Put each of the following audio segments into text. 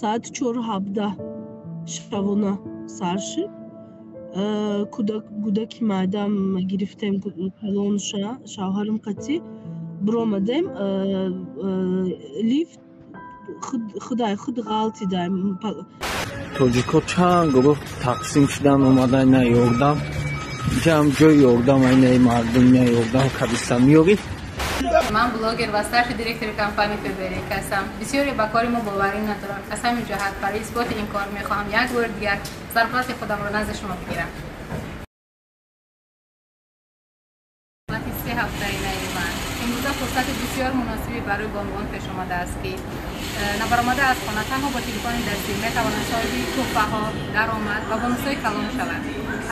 Saat 4:17 шавона сарши кудаки майдам гирифтем калонша шавҳарим қати биромадем лифт худай худ ғалтидаем тоҷико чанд гурӯҳ тақсим шудан омадан на ёрдам ҷам ҷои ёрдам айнаи мардум на ёрдам кабиста миёрӣ. من بلاگر و старший директор компании فبریک هستم. بسیاری با کار ما باوری ندارم. از همین جهت برای اثبات این کار میخواهم یک بار دیگر سرپرست خودم را نزد شما بگیرم. مدت 3 هفته نیامد. امروز فرصت بسیار مناسبی برای به عنوان پیش آمده است که نبرآمده از خانه تنها با تلفن دستی میتوانند صاحب تحفه‌ها، درآمد و بونus‌های کلان شوند.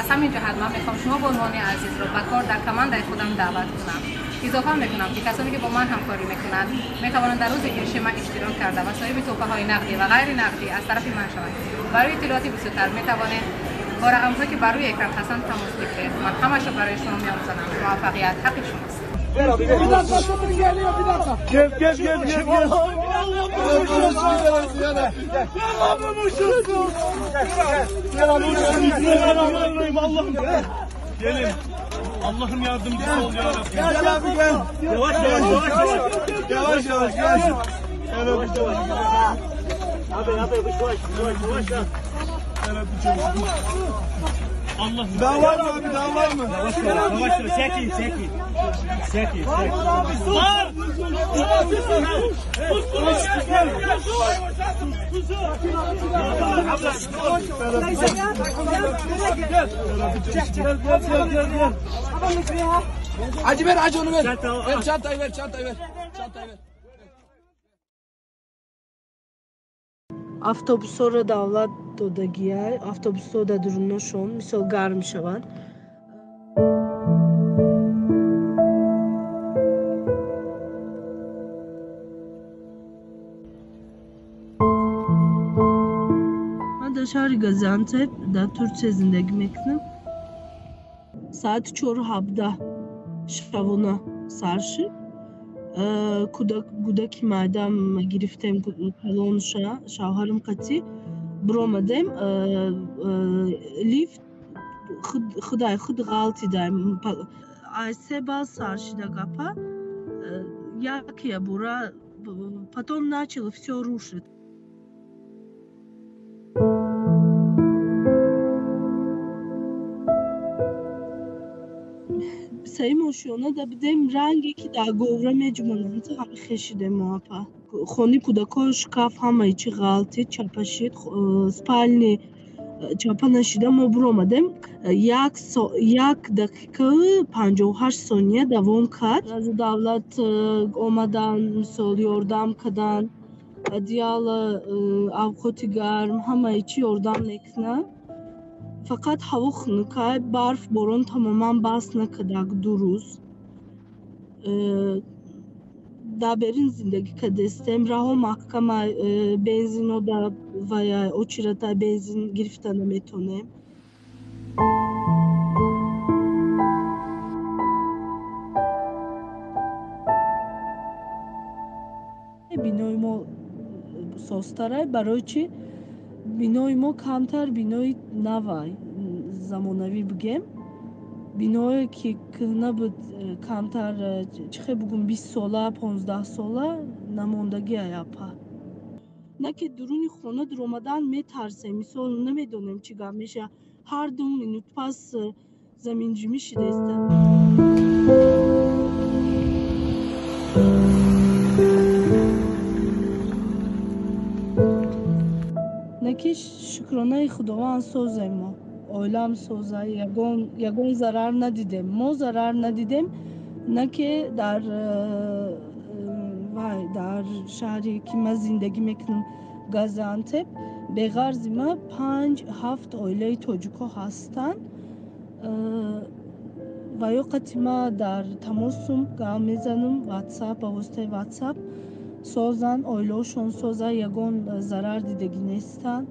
از همین جهت من میخوام شما به عنوان عزیز را به کار در کماندای خودم دعوت کنم. اضافه میکنم که کسانی که با من همکاری میکنند میتوانند در روز گرش من اشتراک کرده و صاحب تحفه‌های نقدی و غیر نقدی از طرف من شوند. برای اطلاعات بیشتر میتوانید با رقم‌هایی که بر روی اکران هستند تماس بگیرید. من همه‌اش را برای شما می‌آموزم. موفقیت حق شماست. Gelin. Allah'ım yardımcısı ol ya Rabbi. Gel abi gel. Yavaş yavaş yavaş. Yavaş yavaş gel. Gel abi yavaş. Abi yavaş yavaş yavaş. Gel abi çabuk. Allah'ım. Daha var mı abi daha var mı? Yavaş sekin. Var. Hacı ver hacı onu ver. Ver çantayı ver. Çantayı ver. автобусҳоро давлат додагиай автобусҳо дар дуруношон мисол гарм мешаванд. ман дар шаҳри Газиантеп дар Турсия зиндагӣ мекунам. саати 4:17 шавона сарши кудаки майдам гирифтем калонша шавҳарим қати биромадем лифт худай худ ғалтидаем ай 3 бал саршида гапа якия бура потом начало всё рушить. саимошона да бидем ранге ки дар говра меҷумонанд ҳами хешидем моапа хони кудако шкаф ҳамаи чи ғалтид чапа шид спальни чапа нашида мо биромадем 1 дақиқа 58 сония давом кард. аз давлат омадан мисол ёрдам кардан одеяла авқоти гарм ҳамаи чи ёрдам мекунанд. фақат ҳаво хунукай барф борон тамоман баст накардак 2 рӯз. дар берин зиндагӣ кардастем раҳо маҳкама бензинода ва я очирата бензин гирифта наметонем. бинои мо созтарай барои чи бинои мо камтар бинои навай замонавӣ бигем биное ки набуд камтар чихе бугум 20 сола 15 сола намондагӣ аяпа на ки дуруни хона дуромадан метарсем мисол намедонем чӣ гап меша ҳар 2 минут пас заминҷимӣ шидастам. наки шукронаи худованд созем мо оилам соза ягон зарар надидем мо зарар надидем на ки дар шаҳре ки ман зиндагӣ мекунам Газиантеп беғарзи ма 5-7 оилаи тоҷико ҳастанд ва ё қати ма дар тамосум гап мезанам ватсап ба воситаи ватсап созан оилаошон соза ягон зарар дидагӣ нестанд.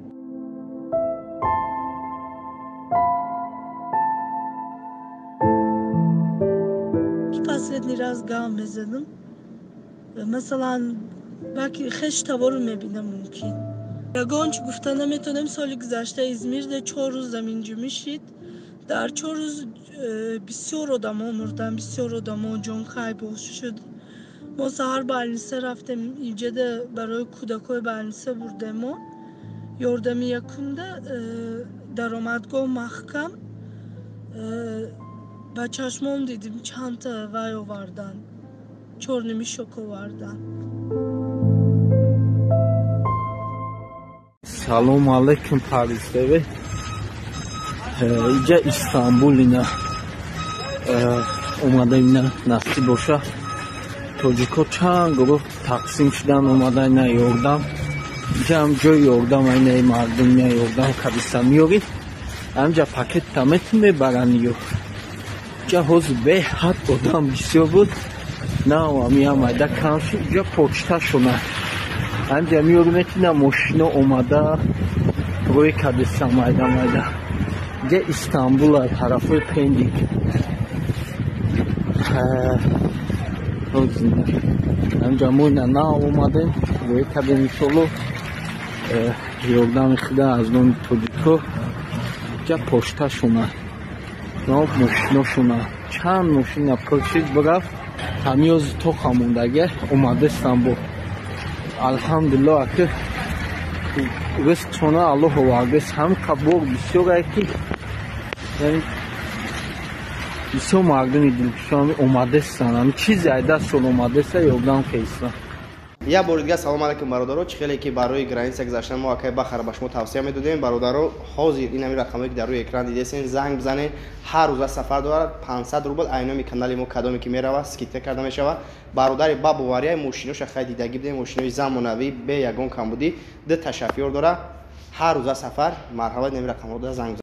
последний раз гап мезанам масалан балки хештаворо мебинам мумкин یگانچه گفتن نمیتونم سال گذشته ازمیر'de 4 روز زمین جمعی شد. در 4 روز بسیار آدم ها مردن، بسیار آدم ها جان کایب شد. ما سهر برنیسه رفتیم اینجا ده برای کودکای برنیسه بردیم ما یاردمی یکونده درآمدگاه محکم با چشمام دیدیم چند تا وای آوردن، چورنمی شوک آوردن. سلام علیکم پاریس‌توی. اینجا استانبول اینا اومده اینا نصیب باشه. توجیکا چند گروه تقسیم شدن اومده اینا یاردم. اینجا هم جای یاردم اینا مردم اینا یاردم کبیسته میاری. همجا پاکت تمت میبرن یو. اینجا حوض به حد آدم بسیار بود. نه همی هم ایده کم شد. اینجا پوچته شونه. همجا میارونه که نه ماشینا اومده روی کبیسته مایده. اینجا استانبول طرف پندیک. همجا ما اینا نه اومدیم روی کبین شلو یاردم خیده از نون توجیکو. اینجا پشته شونه نه ماشینا شونه چند ماشین پرچید برفت همیوز تو خموندگه اومده استانبول. الحمدلله که رزق چونه الله آورده هم کبور بسیار که یعنی بسیار مردمی دلکشان اومده استان هم چیزی ایده سال اومده است یاردم کیستان. یا بار دیگه سلام علیکم برادرها. خیلی که برای گرانس گذشتن ما که بخیر به شما توصیه میدادیم برادرها. حاضر این همین رقمی که در روی اکران دیدین زنگ بزنید. هر روز سفر داره 500 روبل اینامی کانال ما کدامی که میره اسکیت کرده میشه. برادر بابو واریای ماشینش خیلی دیدگی بده ماشینای زمانوی به یگان کم بودی ده تشفیر داره. هر روز سفر مرحبا نمی رقم رو زنگ